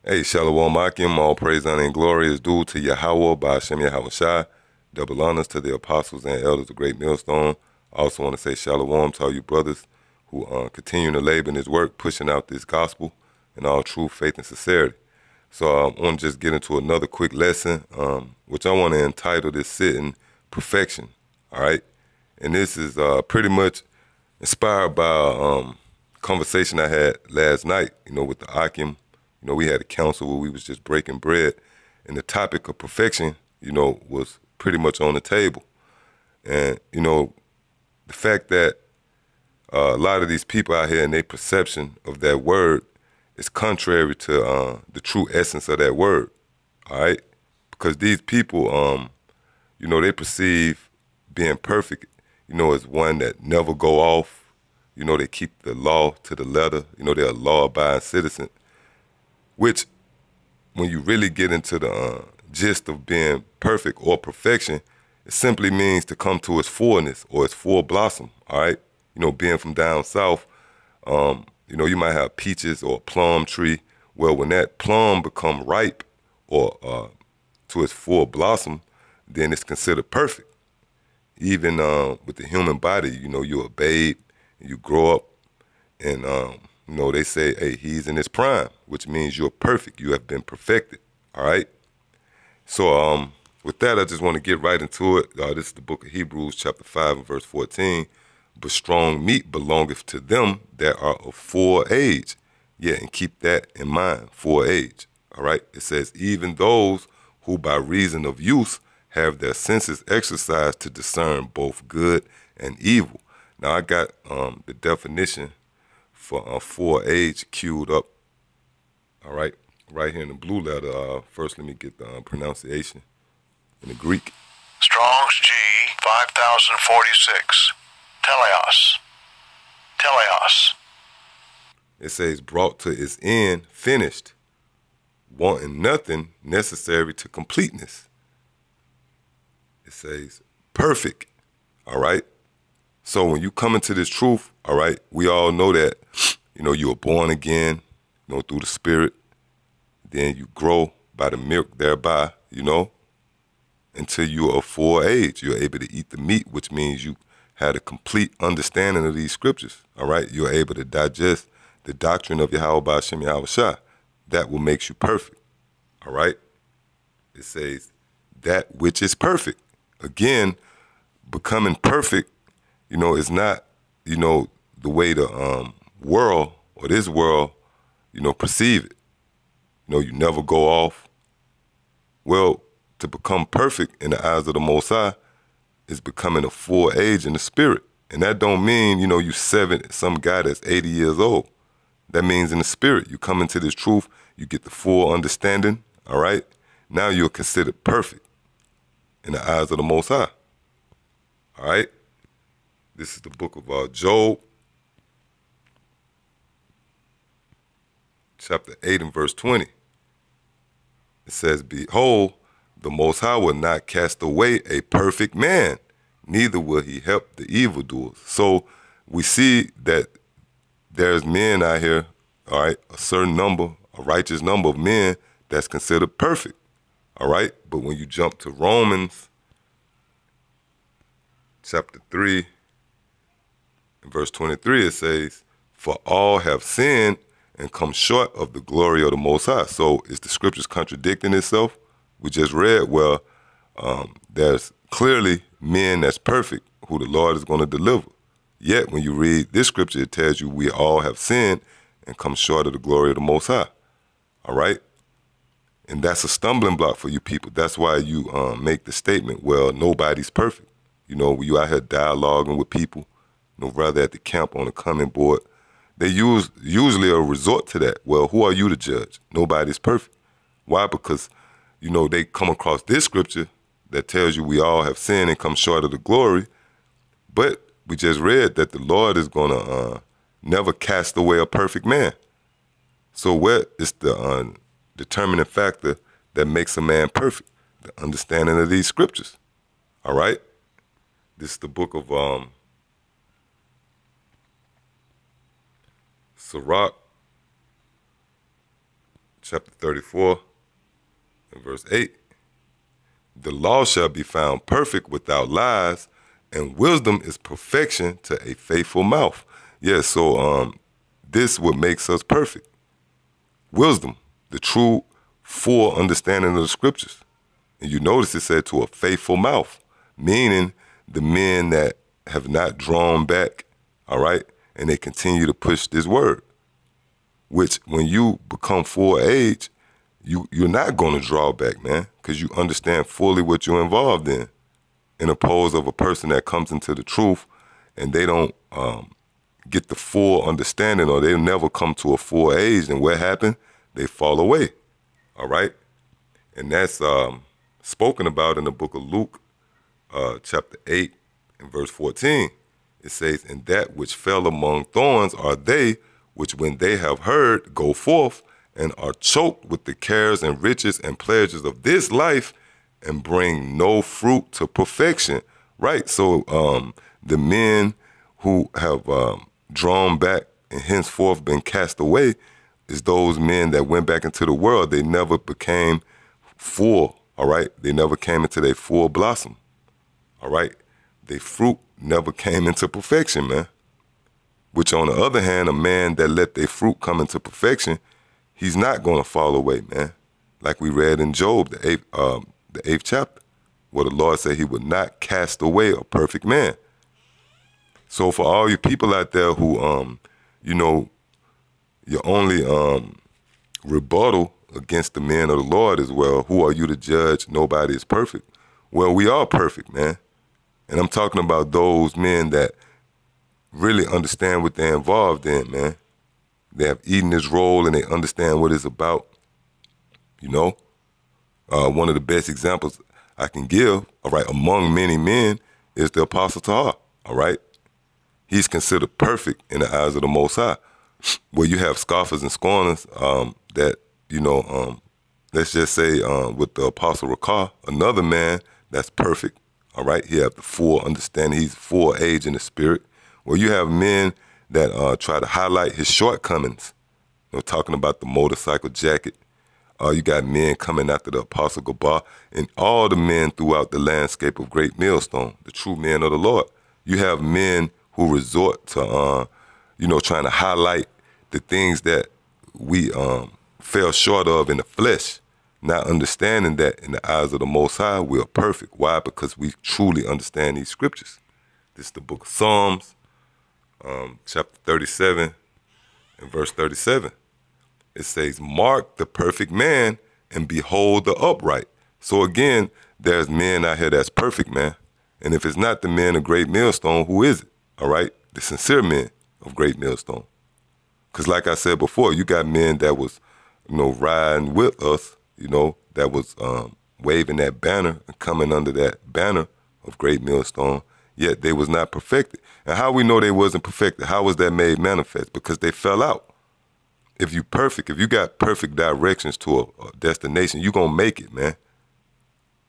Hey, Shalom Akim, all praise, honor, and glory is due to Yahweh, Ba'ashem Yahweh Shai. Double honors to the apostles and elders of Great Millstone. I also want to say Shalom to all you brothers who continue to labor in his work, pushing out this gospel in all true faith and sincerity. So I want to just get into another quick lesson, which I want to entitle this sitting Perfection, all right? And this is pretty much inspired by a conversation I had last night, with the Akim. We had a council where we was just breaking bread, and the topic of perfection, was pretty much on the table. And, the fact that a lot of these people out here and their perception of that word is contrary to the true essence of that word, all right? Because these people, they perceive being perfect, as one that never go off. They keep the law to the letter. They're a law-abiding citizen, which when you really get into the gist of being perfect or perfection, it simply means to come to its fullness or its full blossom, all right? Being from down south, you might have peaches or a plum tree. Well, when that plum become ripe or to its full blossom, then it's considered perfect. Even with the human body, you're a babe, and you grow up, and they say, hey, he's in his prime, which means you're perfect. You have been perfected, all right? So with that, I just want to get right into it. This is the book of Hebrews, chapter 5 and verse 14. But strong meat belongeth to them that are of full age. Yeah, and keep that in mind, full age, all right? It says, even those who by reason of use have their senses exercised to discern both good and evil. Now, I got the definition for full age queued up, all right here in the blue letter. First, let me get the pronunciation in the Greek. Strong's G 5046. Teleos. Teleos. It says, brought to its end, finished, wanting nothing necessary to completeness. It says, perfect, all right? So when you come into this truth, all right, we all know that, you were born again, through the Spirit. Then you grow by the milk thereby, until you are of full age. You're able to eat the meat, which means you had a complete understanding of these scriptures, all right? You're able to digest the doctrine of Yahweh Ba'ashem Yahweh Shai. That will make you perfect, all right? It says, that which is perfect. Again, becoming perfect, is not, the way the world or this world, perceive it. You never go off. Well, to become perfect in the eyes of the Most High is becoming a full age in the spirit. And that don't mean, you some guy that's 80 years old. That means in the spirit, you come into this truth, you get the full understanding, all right? Now you're considered perfect in the eyes of the Most High, all right? This is the book of Job, chapter 8 and verse 20. It says, behold, the Most High will not cast away a perfect man, neither will he help the evildoers. So we see that there's men out here, all right, a certain number, a righteous number of men that's considered perfect, all right? But when you jump to Romans chapter 3 and verse 23, it says, for all have sinned and come short of the glory of the Most High. So is the scriptures contradicting itself? We just read, well, there's clearly men that's perfect who the Lord is going to deliver. Yet when you read this scripture, it tells you we all have sinned and come short of the glory of the Most High, all right? And that's a stumbling block for you people. That's why you make the statement, well, nobody's perfect. You out here dialoguing with people, rather at the camp on the coming board. They usually a resort to that. Well, who are you to judge? Nobody's perfect. Why? Because, they come across this scripture that tells you we all have sinned and come short of the glory. But we just read that the Lord is going to never cast away a perfect man. So what is the determining factor that makes a man perfect? The understanding of these scriptures, all right? This is the book of Sirach, chapter 34 and verse 8. The law shall be found perfect without lies, and wisdom is perfection to a faithful mouth. Yeah, so this what makes us perfect. Wisdom, the true full understanding of the scriptures. And you notice it said to a faithful mouth, meaning the men that have not drawn back, all right, and they continue to push this word, which when you become full age, you're not going to draw back, man, because you understand fully what you're involved in opposed of a person that comes into the truth and they don't get the full understanding, or they never come to a full age. And what happened? They fall away, all right? And that's spoken about in the book of Luke, chapter 8 and verse 14. It says, and that which fell among thorns are they which when they have heard go forth and are choked with the cares and riches and pleasures of this life and bring no fruit to perfection. Right? So the men who have drawn back and henceforth been cast away is those men that went back into the world. They never became full, all right? They never came into their full blossom, all right? Their fruit never came into perfection, man. Which on the other hand, a man that let their fruit come into perfection, he's not going to fall away, man. Like we read in Job, the 8th chapter, where the Lord said he would not cast away a perfect man. So for all you people out there who, you know, your only rebuttal against the men of the Lord is, well, who are you to judge? Nobody is perfect. Well, we are perfect, man. And I'm talking about those men that really understand what they're involved in, man. They have eaten this role and they understand what it's about. You know, one of the best examples I can give, all right, among many men is the Apostle Tahar, all right? He's considered perfect in the eyes of the Most High. Where you have scoffers and scorners that, you know, let's just say with the Apostle Rakah, another man that's perfect, all right? He have the full understanding. He's full age in the spirit. Where you have men that try to highlight his shortcomings, you know, talking about the motorcycle jacket. You got men coming after the Apostle Gabar and all the men throughout the landscape of Great Millstone, the true men of the Lord. You have men who resort to, you know, trying to highlight the things that we fell short of in the flesh, not understanding that in the eyes of the Most High, we are perfect. Why? Because we truly understand these scriptures. This is the book of Psalms, chapter 37 and verse 37. It says, mark the perfect man and behold the upright. So again, there's men out here that's perfect, man. And if it's not the men of Great Millstone, who is it? All right? The sincere men of Great Millstone. Because like I said before, you got men that was, you know, riding with us, you know, that was waving that banner and coming under that banner of Great Millstone, yet they was not perfected. And how we know they wasn't perfected? How was that made manifest? Because they fell out. If you perfect, if you got perfect directions to a destination, you going to make it, man.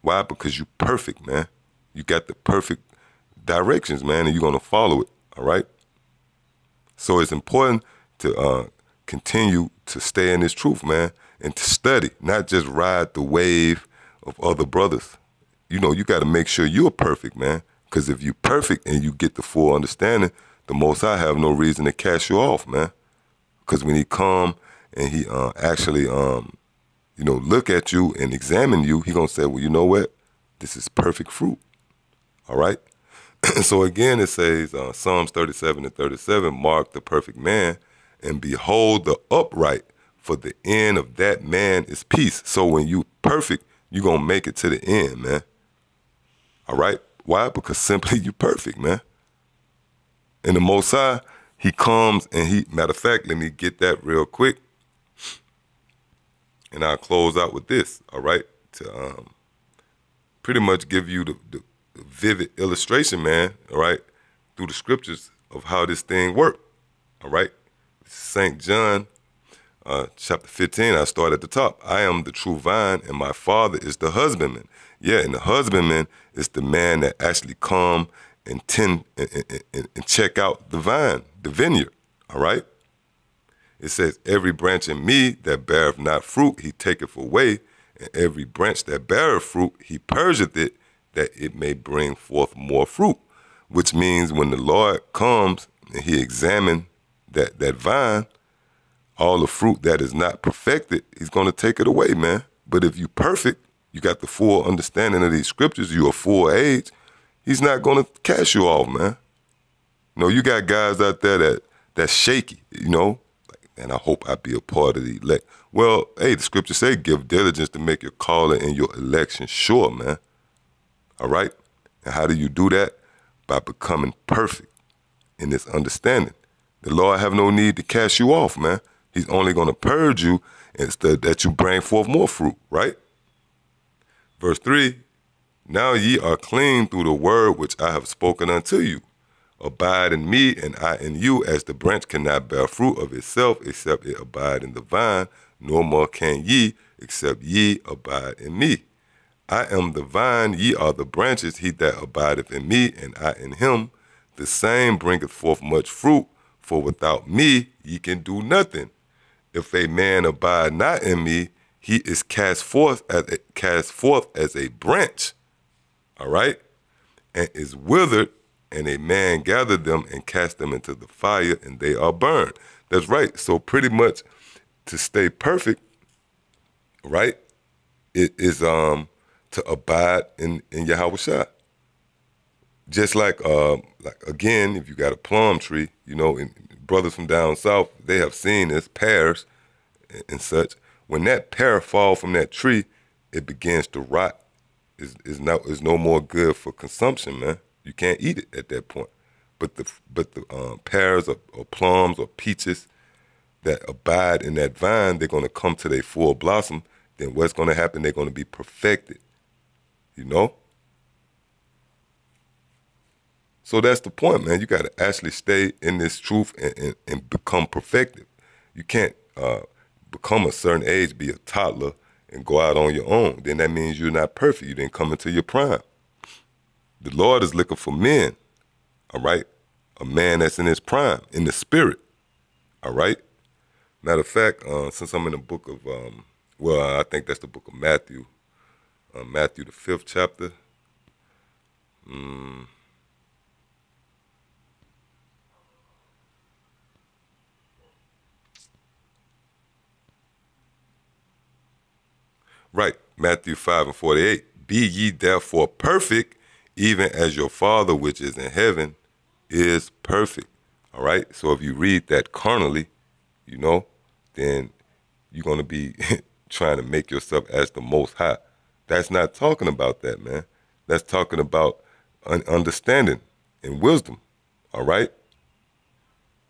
Why? Because you perfect, man. You got the perfect directions, man, and you're going to follow it, all right? So it's important to continue to stay in this truth, man, and to study, not just ride the wave of other brothers. You know, you got to make sure you're perfect, man, because if you're perfect and you get the full understanding, the Most High have no reason to cast you off, man. Because when he come and he actually, you know, look at you and examine you, he going to say, well, you know what? This is perfect fruit. All right? So again, it says, Psalms 37 and 37, mark the perfect man and behold the upright, for the end of that man is peace. So when you perfect, you going to make it to the end, man. All right? Why? Because simply you perfect, man. And the Most High, he comes and he, matter of fact, let me get that real quick. And I'll close out with this, all right? To pretty much give you the vivid illustration, man, all right, through the scriptures of how this thing worked, all right? St. John, chapter 15, I start at the top. I am the true vine and my Father is the husbandman. Yeah, and the husbandman is the man that actually come and tend and check out the vine, the vineyard, all right? It says, every branch in me that beareth not fruit, he taketh away, and every branch that beareth fruit, he purgeth it, that it may bring forth more fruit. Which means when the Lord comes and he examines that vine, all the fruit that is not perfected, he's going to take it away, man. But if you perfect, you got the full understanding of these scriptures, you are full age, he's not going to cast you off, man. You know, you got guys out there that's shaky, you know, and I hope I be a part of the elect. Well, hey, the scriptures say give diligence to make your calling and your election sure, man. All right? And how do you do that? By becoming perfect in this understanding. The Lord have no need to cast you off, man. He's only going to purge you instead that you bring forth more fruit, right? Verse 3, now ye are clean through the word which I have spoken unto you. Abide in me, and I in you, as the branch cannot bear fruit of itself, except it abide in the vine, no more can ye, except ye abide in me. I am the vine, ye are the branches, he that abideth in me, and I in him, the same bringeth forth much fruit, for without me ye can do nothing. If a man abide not in me, he is cast forth as a branch, all right, and is withered, and a man gathered them and cast them into the fire, and they are burned. That's right. So pretty much to stay perfect, right, it is to abide in Yahweh Shai. Just like again, if you got a plum tree, you know, and brothers from down south, they have seen this, pears and such. When that pear fall from that tree, it begins to rot. Is no more good for consumption, man. You can't eat it at that point. But the pears or plums or peaches that abide in that vine, they're going to come to their full blossom. Then what's going to happen? They're going to be perfected, you know? So that's the point, man. You got to actually stay in this truth and become perfected. You can't become a certain age, be a toddler, and go out on your own. Then that means you're not perfect. You didn't come into your prime. The Lord is looking for men, all right? A man that's in his prime, in the spirit, all right? Matter of fact, since I'm in the book of, I think that's the book of Matthew, Matthew the 5th chapter. Right, Matthew 5:48. Be ye therefore perfect, even as your Father which is in heaven is perfect. All right, so if you read that carnally, you know, then you're going to be trying to make yourself as the Most High. That's not talking about that, man. That's talking about understanding and wisdom, all right?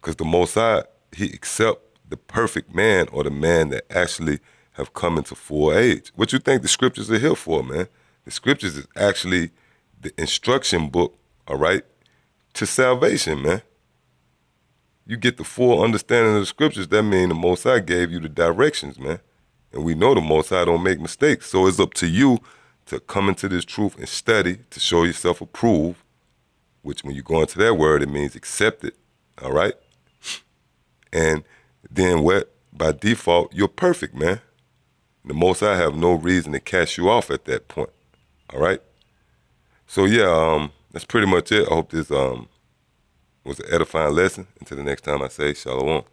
Because the Most High, he accepts the perfect man, or the man that actually have come into full age. What you think the scriptures are here for, man? The scriptures is actually the instruction book, all right, to salvation, man. You get the full understanding of the scriptures, that means the Most High gave you the directions, man. And we know the Most High don't make mistakes. So it's up to you to come into this truth and study, to show yourself approved, which when you go into that word, it means accepted, all right? And then by default, you're perfect, man. The Most High have no reason to cast you off at that point, all right? So yeah, that's pretty much it. I hope this was an edifying lesson. Until the next time I say shalom.